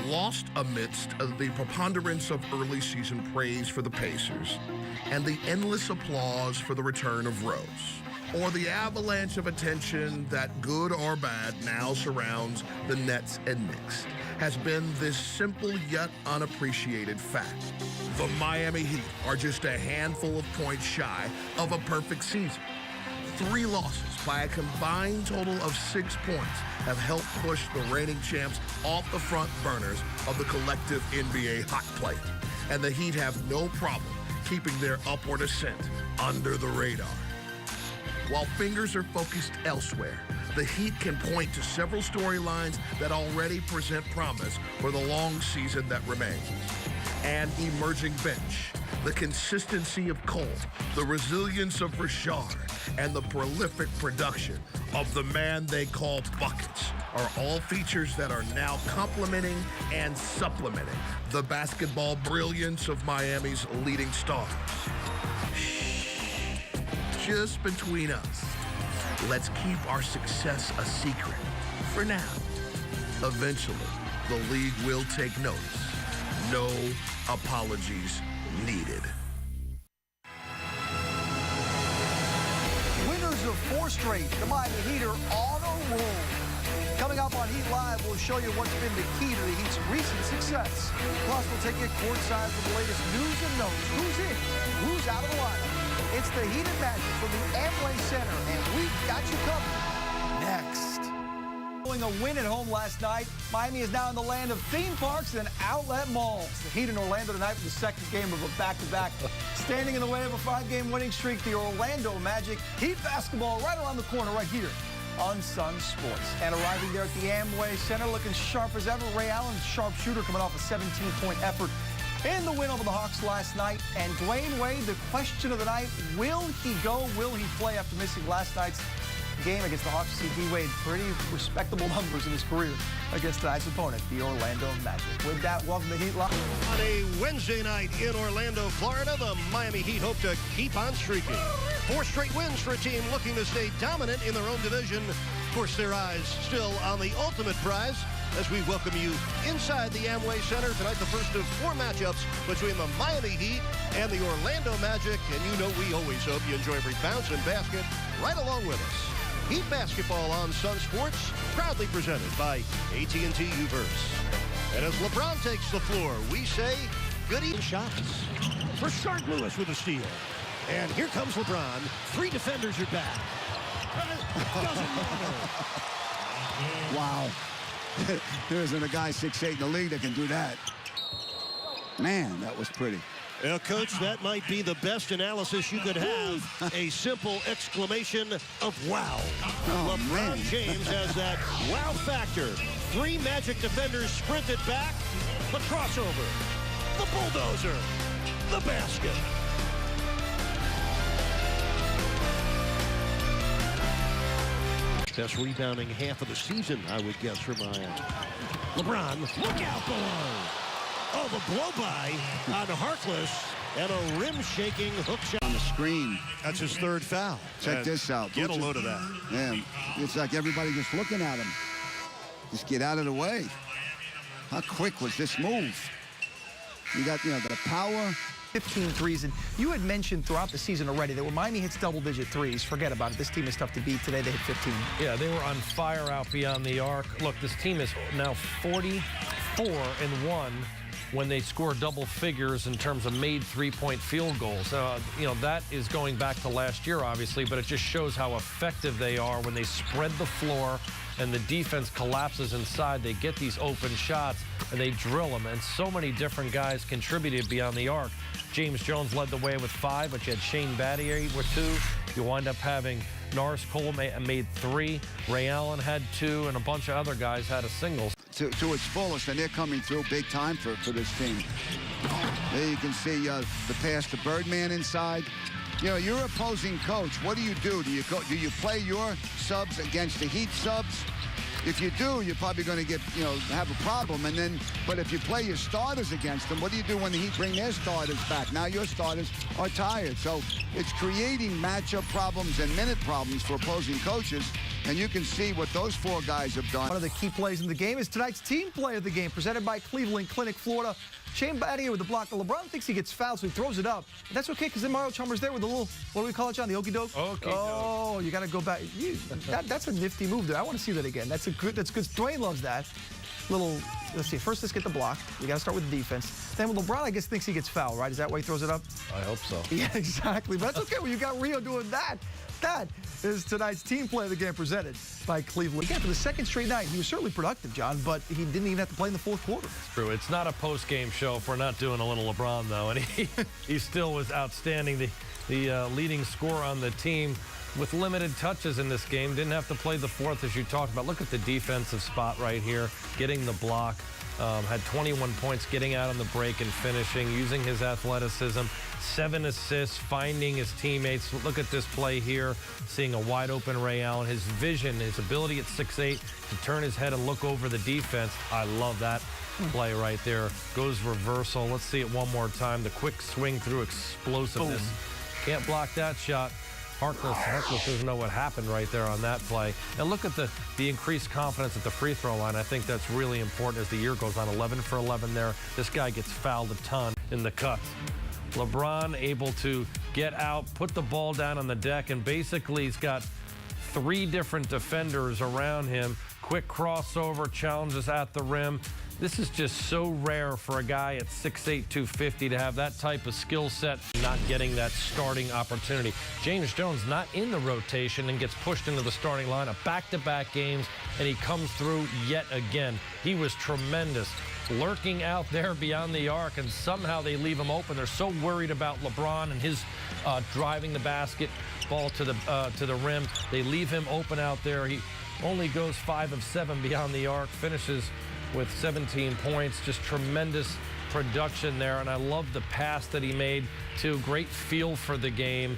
lost amidst the preponderance of early season praise for the Pacers and the endless applause for the return of Rose, or the avalanche of attention that, good or bad, now surrounds the Nets and Knicks, has been this simple yet unappreciated fact. The Miami Heat are just a handful of points shy of a perfect season. 3 losses by a combined total of 6 points have helped push the reigning champs off the front burners of the collective NBA hot plate. And the Heat have no problem keeping their upward ascent under the radar. While fingers are focused elsewhere, the Heat can point to several storylines that already present promise for the long season that remains. An emerging bench, the consistency of Cole, the resilience of Rashard, and the prolific production of the man they call Buckets are all features that are now complementing and supplementing the basketball brilliance of Miami's leading stars. Just between us, let's keep our success a secret for now. Eventually, the league will take notice. No apologies needed. Winners of 4 straight, the Miami Heat are on a roll. Coming up on Heat Live, we'll show you what's been the key to the Heat's recent success. Plus, we'll take you courtside for the latest news and notes. Who's in? Who's out of the lineup? It's the Heat and Magic from the Amway Center, and we've got you covered. Next. Following a win at home last night, Miami is now in the land of theme parks and outlet malls. The Heat in Orlando tonight for the second game of a back-to-back. Standing in the way of a 5-game winning streak, the Orlando Magic. Heat basketball right around the corner right here on Sunsports. And arriving there at the Amway Center, looking sharp as ever, Ray Allen, sharpshooter, coming off a 17-point effort in the win over the Hawks last night. And Dwayne Wade, the question of the night, will he go? Will he play after missing last night's game against the Hawks? See D-Wade, pretty respectable numbers in his career against tonight's opponent, the Orlando Magic. With that, welcome to Heat Live. On a Wednesday night in Orlando, Florida, the Miami Heat hope to keep on streaking. 4 straight wins for a team looking to stay dominant in their own division. Of course, their eyes still on the ultimate prize as we welcome you inside the Amway Center tonight, the first of 4 matchups between the Miami Heat and the Orlando Magic. And you know we always hope you enjoy every bounce and basket right along with us. Heat basketball on Sunsports, proudly presented by AT&T UVerse. And as LeBron takes the floor, we say good evening shots. Rashard Lewis with a steal. And here comes LeBron. 3 defenders are back. Doesn't matter. Wow. There isn't a guy 6'8" in the league that can do that. Man, that was pretty. Coach, that might be the best analysis you could have. A simple exclamation of wow. Oh, LeBron man. James has that wow factor. 3 Magic defenders sprinted back. The crossover. The bulldozer. The basket. Best rebounding half of the season, I would guess, for Miami. LeBron, look out below. Oh, the blow-by on Harkless and a rim-shaking hook shot. On the screen. That's his 3rd foul. Check this out. Get a load of that. Yeah, it's like everybody just looking at him. Just get out of the way. How quick was this move? You got, the power. 15 threes, and you had mentioned throughout the season already that when Miami hits double-digit threes, forget about it. This team is tough to beat. Today they hit 15. Yeah, they were on fire out beyond the arc. Look, this team is now 44-1 when they score double figures in terms of made 3-point field goals. That is going back to last year, obviously, but it just shows how effective they are when they spread the floor and the defense collapses inside. They get these open shots and they drill them, and so many different guys contributed beyond the arc. James Jones led the way with 5, but you had Shane Battier with 2. You wind up having Norris Cole made 3. Ray Allen had 2, and a bunch of other guys had a single. To its fullest, and they're coming through big time for this team. There you can see the pass to Birdman inside. Your opposing coach, what do? Do you play your subs against the Heat subs? If you do, you're probably going to get, have a problem. But if you play your starters against them, what do you do when the Heat bring their starters back? Now your starters are tired. So it's creating matchup problems and minute problems for opposing coaches. And you can see what those 4 guys have done. One of the key plays in the game is tonight's team play of the game, presented by Cleveland Clinic, Florida. Shane Battier with the block. LeBron thinks he gets fouled, so he throws it up. But that's okay, because then Mario Chalmers there with a little, what do we call it, John? The okey doke? Oh, you got to go back. That's a nifty move there. I want to see that again. That's good. Dwayne loves that. Let's see. First, let's get the block. You got to start with the defense. Then LeBron, I guess, thinks he gets fouled, right? Is that why he throws it up? I hope so. Yeah, exactly. But that's okay when you got Rio doing that. That is tonight's team play of the game presented by Cleveland. Again, for the second straight night, he was certainly productive, John, but he didn't even have to play in the fourth quarter. It's true. It's not a post-game show if we're not doing a little LeBron, though. And he still was outstanding. The leading scorer on the team with limited touches in this game. Didn't have to play the fourth, as you talked about. Look at the defensive spot right here, getting the block. Had 21 points, getting out on the break and finishing, using his athleticism. 7 assists, finding his teammates. Look at this play here, seeing a wide-open Ray Allen. His vision, his ability at 6'8" to turn his head and look over the defense. I love that play right there. Goes reversal. Let's see it one more time. The quick swing through explosiveness. Boom. Can't block that shot. Harkless doesn't know what happened right there on that play. And look at the increased confidence at the free throw line. I think that's really important as the year goes on. 11 for 11 there. This guy gets fouled a ton in the cuts. LeBron able to get out, put the ball down on the deck, and basically he's got 3 different defenders around him. Quick crossover, challenges at the rim. This is just so rare for a guy at 6'8", 250 to have that type of skill set, not getting that starting opportunity. James Jones not in the rotation and gets pushed into the starting lineup. Back-to-back games, and he comes through yet again. He was tremendous, lurking out there beyond the arc, and somehow they leave him open. They're so worried about LeBron and his driving the basketball to the rim. They leave him open out there. He only goes 5 of 7 beyond the arc, finishes with 17 points. Just tremendous production there, and I love the pass that he made too. Great feel for the game,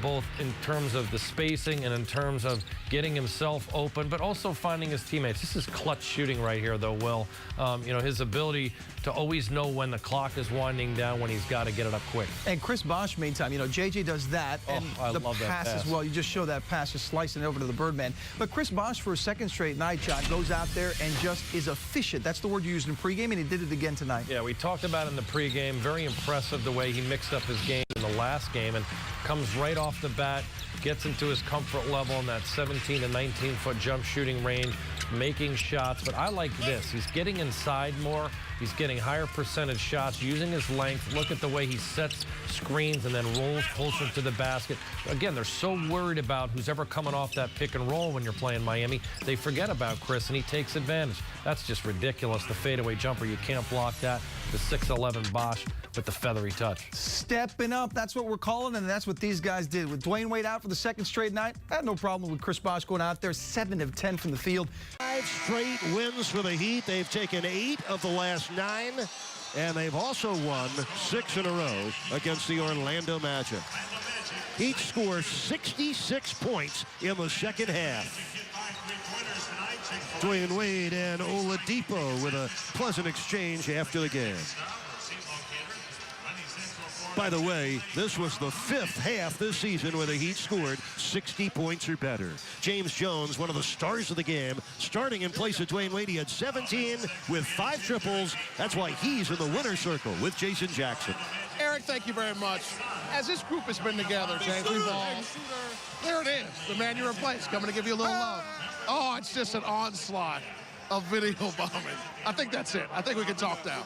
both in terms of the spacing and in terms of getting himself open, but also finding his teammates. This is clutch shooting right here, though, Will. You know, his ability to always know when the clock is winding down, when he's got to get it up quick. And Chris Bosh, meantime, you know, JJ does that, and I the love that pass as well. You just show that pass, just slicing it over to the Birdman. But Chris Bosh, for a second straight night, John, goes out there and just is efficient. That's the word you used in pregame, and he did it again tonight. Yeah, we talked about in the pregame, very impressive the way he mixed up his game in the last game and comes right off the bat, gets into his comfort level in that 17 to 19-foot jump shooting range, making shots. But I like this. He's getting inside more. He's getting higher percentage shots, using his length. Look at the way he sets screens and then rolls closer to the basket. Again, they're so worried about who's ever coming off that pick and roll when you're playing Miami. They forget about Chris, and he takes advantage. That's just ridiculous. The fadeaway jumper, you can't block that. The 6'11" Bosh with the feathery touch. Stepping up, that's what we're calling, and that's what these guys did. With Dwayne Wade out for the second straight night, I had no problem with Chris Bosh going out there, 7 of 10 from the field. 5 straight wins for the Heat. They've taken 8 of the last 9, and they've also won 6 in a row against the Orlando Magic. Heat scores 66 points in the second half. Dwayne Wade and Oladipo with a pleasant exchange after the game. By the way, this was the 5th half this season where the Heat scored 60 points or better. James Jones, one of the stars of the game, starting in place of Dwayne Wade. He had 17 with 5 triples. That's why he's in the winner's circle with Jason Jackson. Eric, thank you very much. As this group has been together, James, we've all... There it is, the man you replaced, coming to give you a little love. Oh, it's just an onslaught of video bombing. I think that's it. I think we can talk now.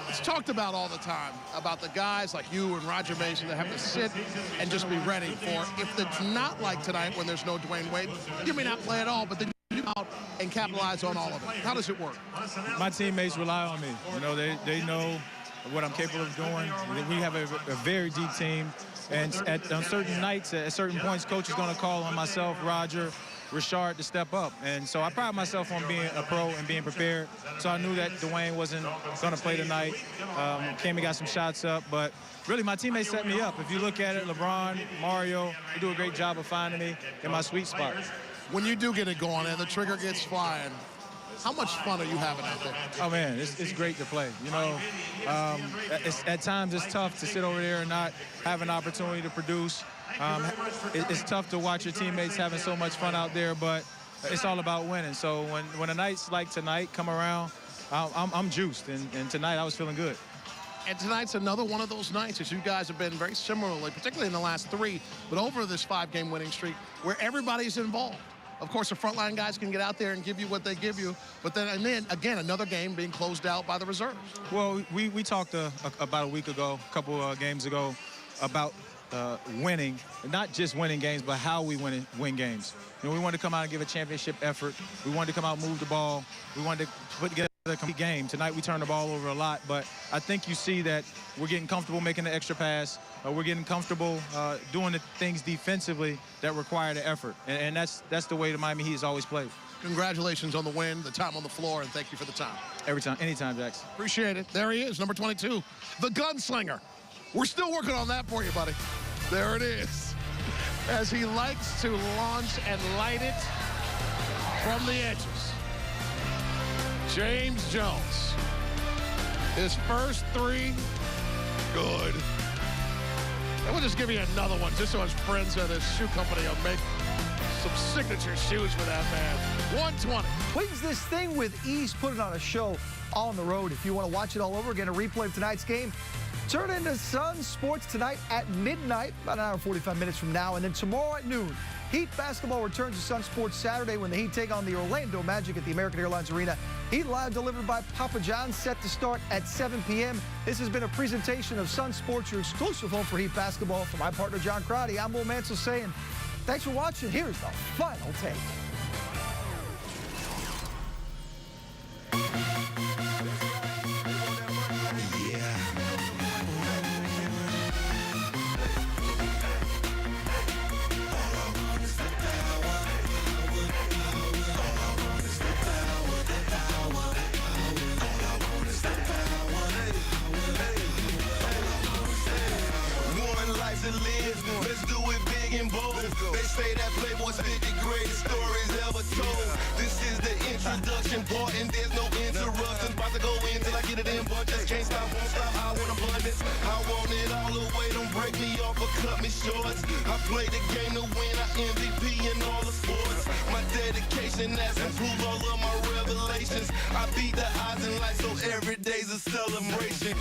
It's talked about all the time, about the guys like you and Roger Mason that have to sit and just be ready for, if it's not like tonight when there's no Dwayne Wade, you may not play at all, but then you out and capitalize on all of it. How does it work? My teammates rely on me. You know, they know what I'm capable of doing. We have a very deep team, and on certain nights, at certain points, coach is going to call on myself, Roger, Richard to step up. And so I pride myself on being a pro and being prepared. So I knew that Dwayne wasn't going to play tonight. Came and got some shots up, but really my teammates set me up. If you look at it, LeBron, Mario, they do a great job of finding me in my sweet spot. When you do get it going and the trigger gets flying, how much fun are you having out there? Oh, man, it's great to play. You know, at times it's tough to sit over there and not have an opportunity to produce. It's tough to watch your teammates having so much fun out there, but it's all about winning. So when a nights like tonight come around, I'm juiced, and tonight I was feeling good. And tonight's another one of those nights, as you guys have been very similarly, particularly in the last 3, but over this 5-game winning streak, where everybody's involved. Of course, the frontline guys can get out there and give you what they give you, but then again, another game being closed out by the reserves. Well, we talked about a week ago, a couple games ago, about winning, not just winning games, but how we win games. You know, we wanted to come out and give a championship effort. We wanted to come out and move the ball. We wanted to put together a complete game. Tonight we turned the ball over a lot, but I think you see that we're getting comfortable making the extra pass. We're getting comfortable doing the things defensively that require the effort, and that's the way the Miami Heat has always played. Congratulations on the win, the time on the floor, and thank you for the time. Every time, anytime, Jax. Appreciate it. There he is, number 22, the gunslinger. We're still working on that for you, buddy. There it is. As he likes to launch and light it from the edges. James Jones. His first 3, good. And we'll just give you another one, just so his friends at his shoe company will make some signature shoes for that man. 120. Wins this thing with ease, putting on a show on the road. If you want to watch it all over again, a replay of tonight's game, turn into Sunsports tonight at midnight, about an hour and 45 minutes from now. And then tomorrow at noon, Heat basketball returns to Sunsports Saturday when the Heat take on the Orlando Magic at the American Airlines Arena. Heat Live delivered by Papa John's, set to start at 7 p.m. This has been a presentation of Sunsports, your exclusive home for Heat basketball. For my partner, John Crotty, I'm Will Mansell saying thanks for watching. Here's the final take. Let's do it big and bold. They say that Playboy's 50 greatest stories ever told. This is the introduction part, and there's no interruptions. About to go in till I get it in, but just can't stop, won't stop. I want abundance. I want it all the way. Don't break me off or cut me short. I play the game to win. I MVP in all the sports. My dedication has improved all of my revelations. I beat the odds in life, so every day's a celebration.